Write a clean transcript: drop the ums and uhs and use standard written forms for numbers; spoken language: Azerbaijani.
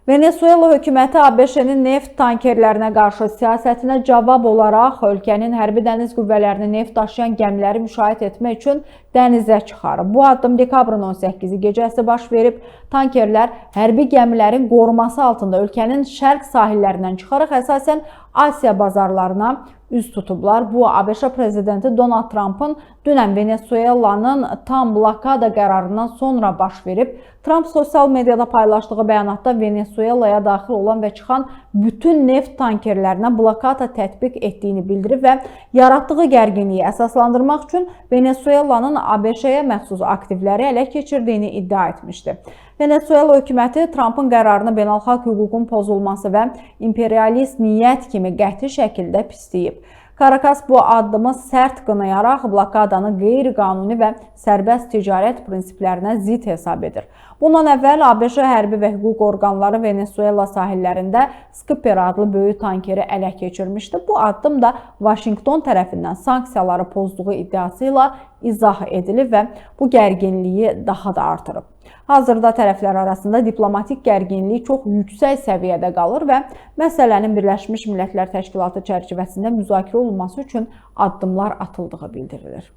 Venezuela hökuməti ABŞ-nin neft tankerlərinə qarşı siyasətinə cavab olaraq ölkənin hərbi dəniz qüvvələrini neft daşıyan gəmiləri müşahidə etmək üçün dənizə çıxarıb. Bu addım dekabrın 18-i gecəsi baş verib. Tankerlər hərbi gəmilərin qoruması altında ölkənin şərq sahillərindən çıxaraq əsasən Asiya bazarlarına üz tutublar. Bu, ABŞ prezidenti Donald Trump'ın dünən Venezuelanın tam blokada qərarından sonra baş verib. Trump sosial mediada paylaşdığı bəyanatda Venezuelaya daxil olan və çıxan bütün neft tankerlərinə blokada tətbiq etdiyini bildirib və yaratdığı gərginliyi əsaslandırmaq üçün Venezuelanın ABŞ-yə məxsus aktivləri ələ keçirdiyini iddia etmişdi. Venezuela hökuməti Trump'ın qərarını beynəlxalq hüququn pozulması və imperialist niyyət kimi qəti şəkildə pisləyib. Caracas bu addımı sərt qınayaraq blokadanı qeyri-qanuni və sərbəst ticarət prinsiplərinə zidd hesab edir. Bundan əvvəl ABŞ hərbi və hüquq orqanları Venezuela sahillərində Skipper adlı böyük tankeri ələ keçirmişdi. Bu addım da Vaşinqton tərəfindən sanksiyaları pozduğu iddiası ilə izah edilib və bu gərginliyi daha da artırıb. Hazırda tərəflər arasında diplomatik gərginlik çox yüksək səviyyədə qalır və məsələnin Birləşmiş Millətlər Təşkilatı çərçivəsində müzakirə olunması üçün addımlar atıldığı bildirilir.